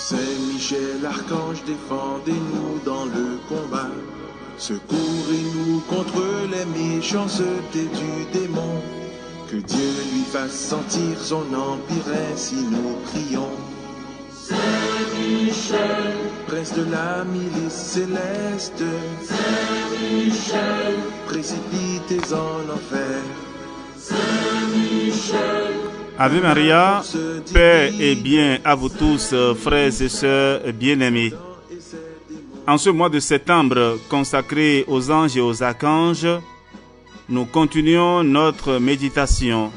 Saint Michel, archange, défendez-nous dans le combat. Secourez-nous contre les méchancetés du démon. Que Dieu lui fasse sentir son empire, ainsi nous prions. Saint Michel, Prince de la milice céleste, Saint Michel, précipitez en enfer. Saint Michel. Ave Maria, paix et bien à vous tous, frères et sœurs bien-aimés. En ce mois de septembre consacré aux anges et aux archanges, nous continuons notre méditation.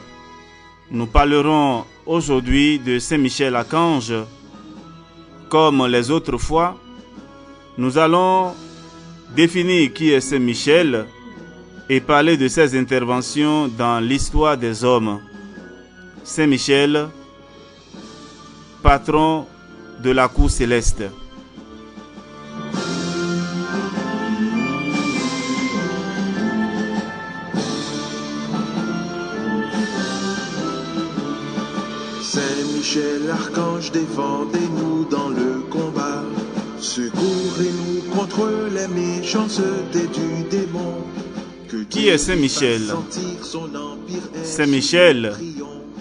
Nous parlerons aujourd'hui de Saint Michel Archange. Comme les autres fois, nous allons définir qui est Saint Michel et parler de ses interventions dans l'histoire des hommes. Saint Michel, patron de la cour céleste. Saint Michel, archange, défendez-nous dans le combat. Secourez-nous contre les méchancetés du démon. Qui est Saint Michel? Saint Michel,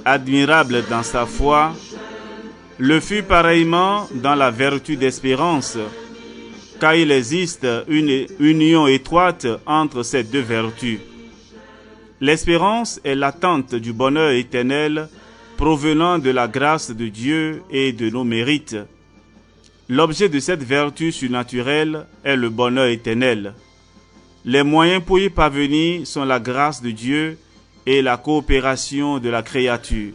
admirable dans sa foi, le fut pareillement dans la vertu d'espérance, car il existe une union étroite entre ces deux vertus. L'espérance est l'attente du bonheur éternel provenant de la grâce de Dieu et de nos mérites. L'objet de cette vertu surnaturelle est le bonheur éternel. Les moyens pour y parvenir sont la grâce de Dieu et la coopération de la créature.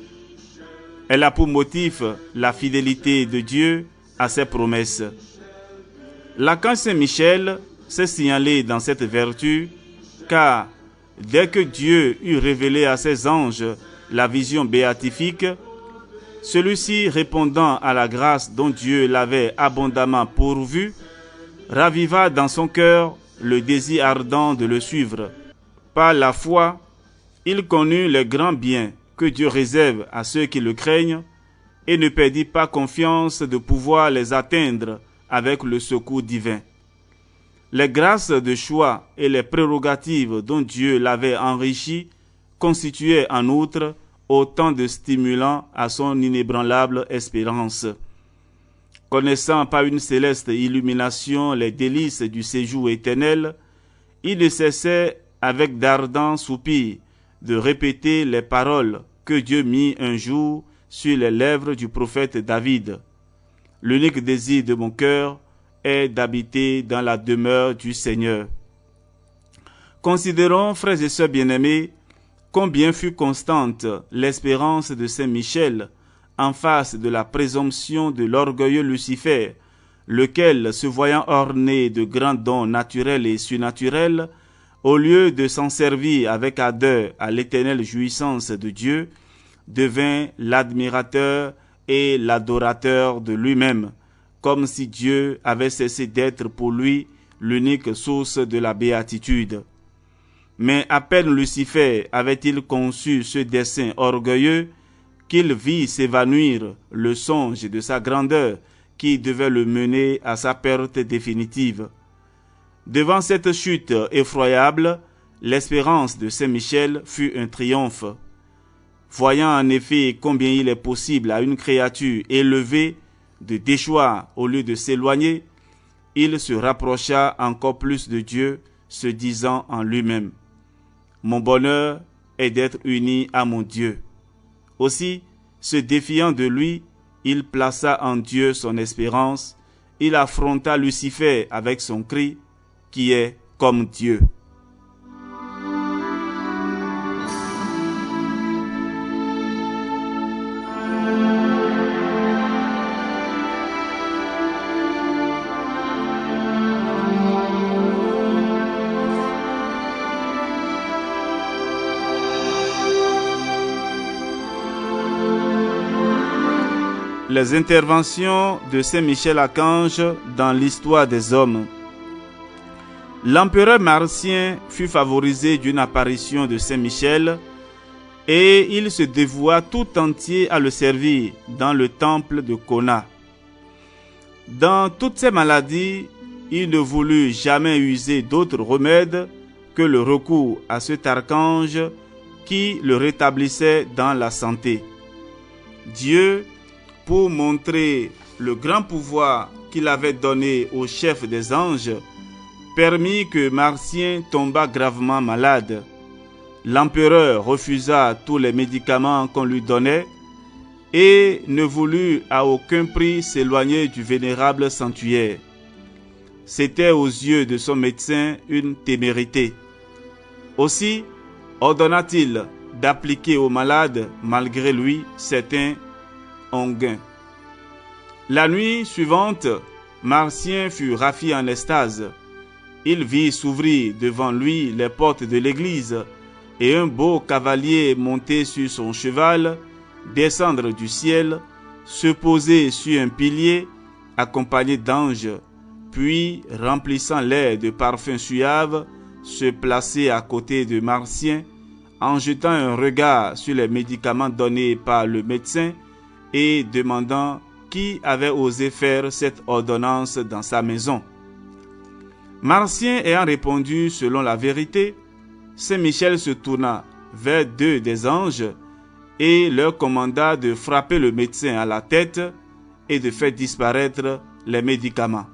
Elle a pour motif la fidélité de Dieu à ses promesses. L'archange Saint Michel s'est signalé dans cette vertu, car dès que Dieu eut révélé à ses anges la vision béatifique, celui-ci, répondant à la grâce dont Dieu l'avait abondamment pourvu, raviva dans son cœur le désir ardent de le suivre. Par la foi, il connut les grands biens que Dieu réserve à ceux qui le craignent et ne perdit pas confiance de pouvoir les atteindre avec le secours divin. Les grâces de choix et les prérogatives dont Dieu l'avait enrichi constituaient en outre autant de stimulants à son inébranlable espérance. Connaissant par une céleste illumination les délices du séjour éternel, il ne cessait avec d'ardents soupirs de répéter les paroles que Dieu mit un jour sur les lèvres du prophète David. L'unique désir de mon cœur est d'habiter dans la demeure du Seigneur. Considérons, frères et sœurs bien-aimés, combien fut constante l'espérance de Saint Michel en face de la présomption de l'orgueilleux Lucifer, lequel, se voyant orné de grands dons naturels et surnaturels, au lieu de s'en servir avec ardeur à l'éternelle jouissance de Dieu, devint l'admirateur et l'adorateur de lui-même, comme si Dieu avait cessé d'être pour lui l'unique source de la béatitude. Mais à peine Lucifer avait-il conçu ce dessein orgueilleux qu'il vit s'évanouir le songe de sa grandeur qui devait le mener à sa perte définitive. Devant cette chute effroyable, l'espérance de Saint Michel fut un triomphe. Voyant en effet combien il est possible à une créature élevée de déchoir au lieu de s'éloigner, il se rapprocha encore plus de Dieu, se disant en lui-même: « Mon bonheur est d'être uni à mon Dieu. » Aussi, se défiant de lui, il plaça en Dieu son espérance, il affronta Lucifer avec son cri, qui est comme Dieu. Les interventions de Saint Michel Archange dans l'histoire des hommes. L'empereur Marcien fut favorisé d'une apparition de Saint Michel et il se dévoua tout entier à le servir dans le temple de Cona. Dans toutes ces maladies, il ne voulut jamais user d'autre remède que le recours à cet archange qui le rétablissait dans la santé. Dieu, pour montrer le grand pouvoir qu'il avait donné au chef des anges, permit que Marcien tombât gravement malade. L'empereur refusa tous les médicaments qu'on lui donnait et ne voulut à aucun prix s'éloigner du vénérable sanctuaire. C'était aux yeux de son médecin une témérité. Aussi ordonna-t-il d'appliquer au malade, malgré lui, certains onguents. La nuit suivante, Marcien fut raffi en extase. Il vit s'ouvrir devant lui les portes de l'église et un beau cavalier monté sur son cheval descendre du ciel, se poser sur un pilier accompagné d'anges, puis, remplissant l'air de parfums suaves, se placer à côté de Marcien, en jetant un regard sur les médicaments donnés par le médecin et demandant qui avait osé faire cette ordonnance dans sa maison. Marcien ayant répondu selon la vérité, Saint Michel se tourna vers deux des anges et leur commanda de frapper le médecin à la tête et de faire disparaître les médicaments.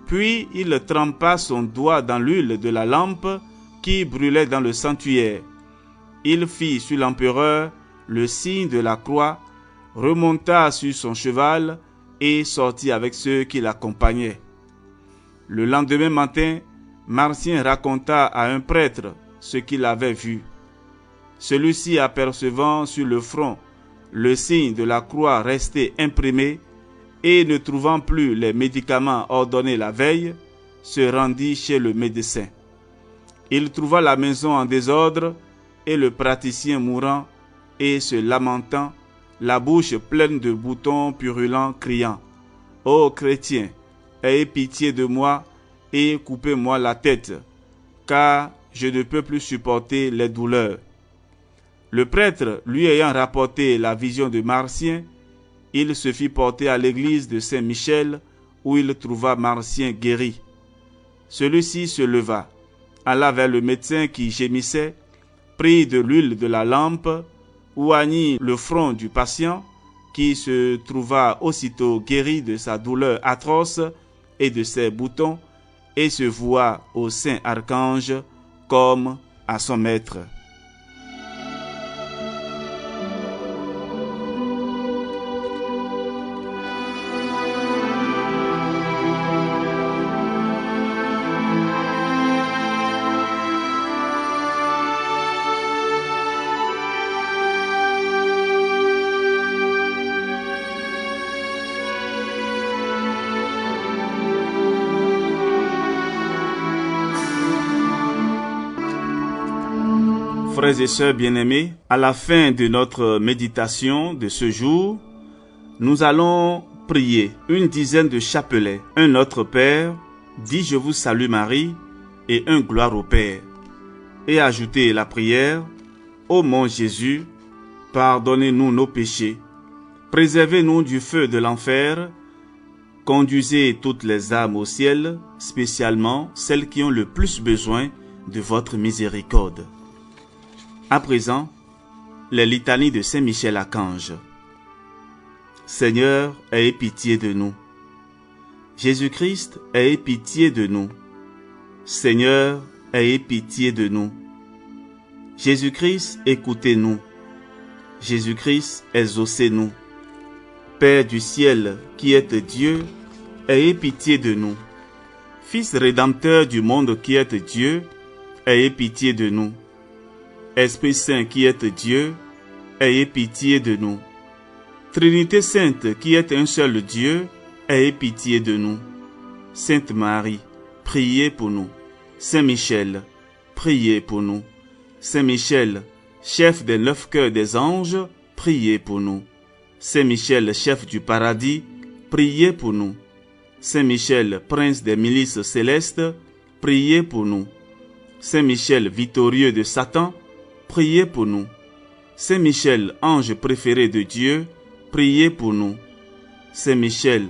Puis il trempa son doigt dans l'huile de la lampe qui brûlait dans le sanctuaire. Il fit sur l'empereur le signe de la croix, remonta sur son cheval et sortit avec ceux qui l'accompagnaient. Le lendemain matin, Marcien raconta à un prêtre ce qu'il avait vu. Celui-ci, apercevant sur le front le signe de la croix resté imprimé et ne trouvant plus les médicaments ordonnés la veille, se rendit chez le médecin. Il trouva la maison en désordre et le praticien mourant et se lamentant, la bouche pleine de boutons purulents, criant « Ô chrétien, ayez pitié de moi et coupez-moi la tête, car je ne peux plus supporter les douleurs. » Le prêtre, lui ayant rapporté la vision de Marcien, il se fit porter à l'église de Saint-Michel, où il trouva Marcien guéri. Celui-ci se leva, alla vers le médecin qui gémissait, prit de l'huile de la lampe, oignit le front du patient, qui se trouva aussitôt guéri de sa douleur atroce et de ses boutons, et se voua au saint archange comme à son maître. Frères et sœurs bien-aimés, à la fin de notre méditation de ce jour, nous allons prier une dizaine de chapelets, un Notre Père, dit Je vous salue Marie, et un Gloire au Père, et ajouter la prière, Ô mon Jésus, pardonnez-nous nos péchés, préservez-nous du feu de l'enfer, conduisez toutes les âmes au ciel, spécialement celles qui ont le plus besoin de votre miséricorde. À présent, les litanies de Saint Michel Archange. Seigneur, ayez pitié de nous. Jésus-Christ, ayez pitié de nous. Seigneur, ayez pitié de nous. Jésus-Christ, écoutez-nous. Jésus-Christ, exaucez-nous. Père du ciel, qui êtes Dieu, ayez pitié de nous. Fils rédempteur du monde qui êtes Dieu, ayez pitié de nous. Esprit Saint qui êtes Dieu, ayez pitié de nous. Trinité Sainte qui êtes un seul Dieu, ayez pitié de nous. Sainte Marie, priez pour nous. Saint Michel, priez pour nous. Saint Michel, chef des 9 cœurs des anges, priez pour nous. Saint Michel, chef du paradis, priez pour nous. Saint Michel, prince des milices célestes, priez pour nous. Saint Michel, victorieux de Satan, priez pour nous. Saint Michel, ange préféré de Dieu, priez pour nous. Saint Michel,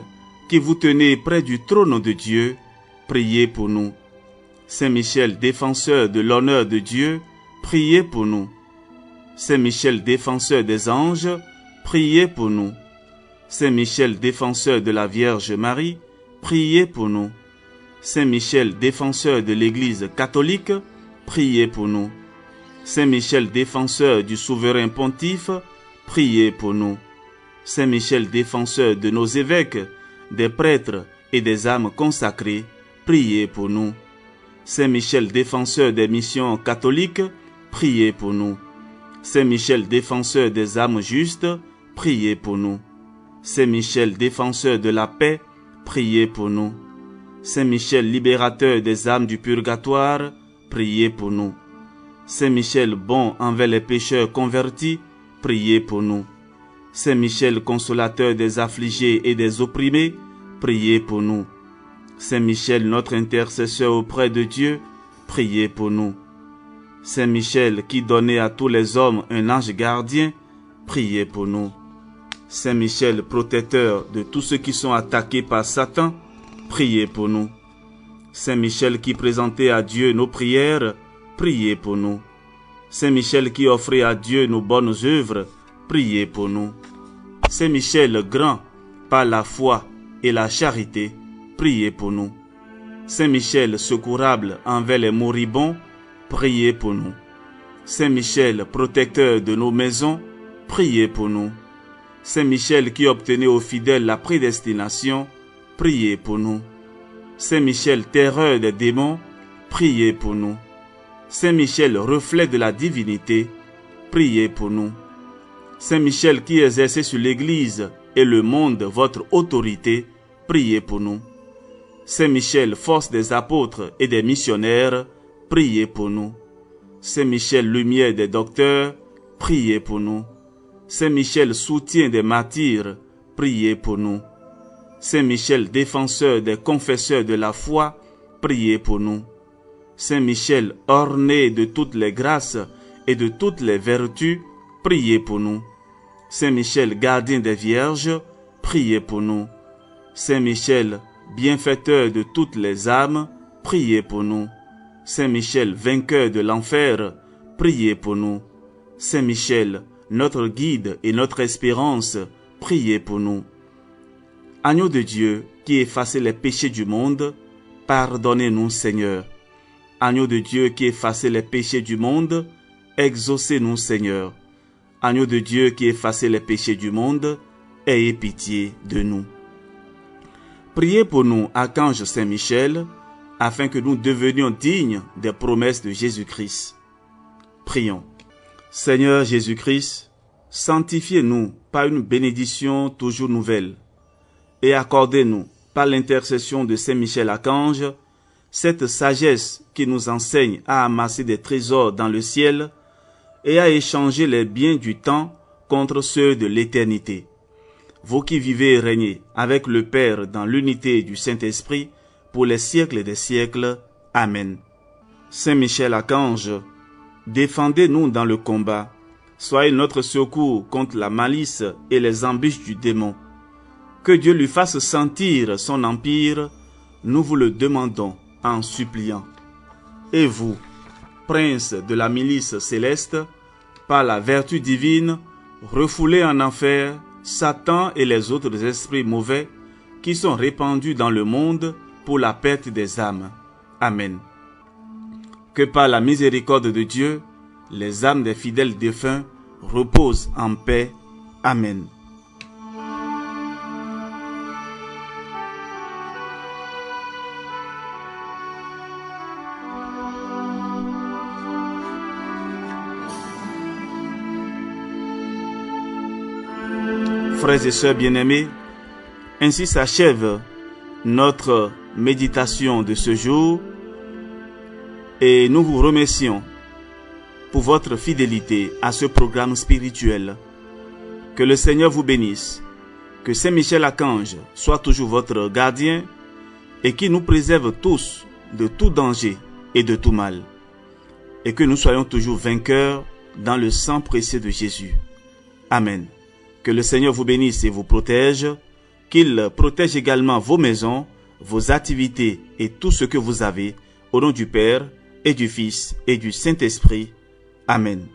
qui vous tenez près du trône de Dieu, priez pour nous. Saint Michel, défenseur de l'honneur de Dieu, priez pour nous. Saint Michel, défenseur des anges, priez pour nous. Saint Michel, défenseur de la Vierge Marie, priez pour nous. Saint Michel, défenseur de l'Église catholique, priez pour nous. Saint Michel, défenseur du souverain pontife, priez pour nous. Saint Michel, défenseur de nos évêques, des prêtres et des âmes consacrées, priez pour nous. Saint Michel, défenseur des missions catholiques, priez pour nous. Saint Michel, défenseur des âmes justes, priez pour nous. Saint Michel, défenseur de la paix, priez pour nous. Saint Michel, libérateur des âmes du purgatoire, priez pour nous. Saint Michel, bon envers les pécheurs convertis, priez pour nous. Saint Michel, consolateur des affligés et des opprimés, priez pour nous. Saint Michel, notre intercesseur auprès de Dieu, priez pour nous. Saint Michel, qui donnait à tous les hommes un ange gardien, priez pour nous. Saint Michel, protecteur de tous ceux qui sont attaqués par Satan, priez pour nous. Saint Michel, qui présentait à Dieu nos prières, priez pour nous. Saint Michel, qui offrait à Dieu nos bonnes œuvres, priez pour nous. Saint Michel, grand par la foi et la charité, priez pour nous. Saint Michel, secourable envers les moribonds, priez pour nous. Saint Michel, protecteur de nos maisons, priez pour nous. Saint Michel, qui obtenait aux fidèles la prédestination, priez pour nous. Saint Michel, terreur des démons, priez pour nous. Saint Michel, reflet de la divinité, priez pour nous. Saint Michel, qui exercez sur l'Église et le monde votre autorité, priez pour nous. Saint Michel, force des apôtres et des missionnaires, priez pour nous. Saint Michel, lumière des docteurs, priez pour nous. Saint Michel, soutien des martyrs, priez pour nous. Saint Michel, défenseur des confesseurs de la foi, priez pour nous. Saint Michel, orné de toutes les grâces et de toutes les vertus, priez pour nous. Saint Michel, gardien des vierges, priez pour nous. Saint Michel, bienfaiteur de toutes les âmes, priez pour nous. Saint Michel, vainqueur de l'enfer, priez pour nous. Saint Michel, notre guide et notre espérance, priez pour nous. Agneau de Dieu, qui effacez les péchés du monde, pardonnez-nous, Seigneur. Agneau de Dieu, qui effacez les péchés du monde, exaucez-nous, Seigneur. Agneau de Dieu, qui effacez les péchés du monde, ayez pitié de nous. Priez pour nous, archange Saint-Michel, afin que nous devenions dignes des promesses de Jésus-Christ. Prions. Seigneur Jésus-Christ, sanctifiez-nous par une bénédiction toujours nouvelle et accordez-nous, par l'intercession de Saint-Michel Archange, cette sagesse qui nous enseigne à amasser des trésors dans le ciel et à échanger les biens du temps contre ceux de l'éternité. Vous qui vivez et régnez avec le Père dans l'unité du Saint-Esprit, pour les siècles des siècles. Amen. Saint Michel Archange, défendez-nous dans le combat. Soyez notre secours contre la malice et les embûches du démon. Que Dieu lui fasse sentir son empire, nous vous le demandons en suppliant. Et vous, prince de la milice céleste, par la vertu divine, refoulez en enfer Satan et les autres esprits mauvais qui sont répandus dans le monde pour la perte des âmes. Amen. Que par la miséricorde de Dieu, les âmes des fidèles défunts reposent en paix. Amen. Frères et sœurs bien-aimés, ainsi s'achève notre méditation de ce jour et nous vous remercions pour votre fidélité à ce programme spirituel. Que le Seigneur vous bénisse, que Saint Michel Archange soit toujours votre gardien et qu'il nous préserve tous de tout danger et de tout mal, et que nous soyons toujours vainqueurs dans le sang précieux de Jésus. Amen. Que le Seigneur vous bénisse et vous protège, qu'il protège également vos maisons, vos activités et tout ce que vous avez, au nom du Père et du Fils et du Saint-Esprit. Amen.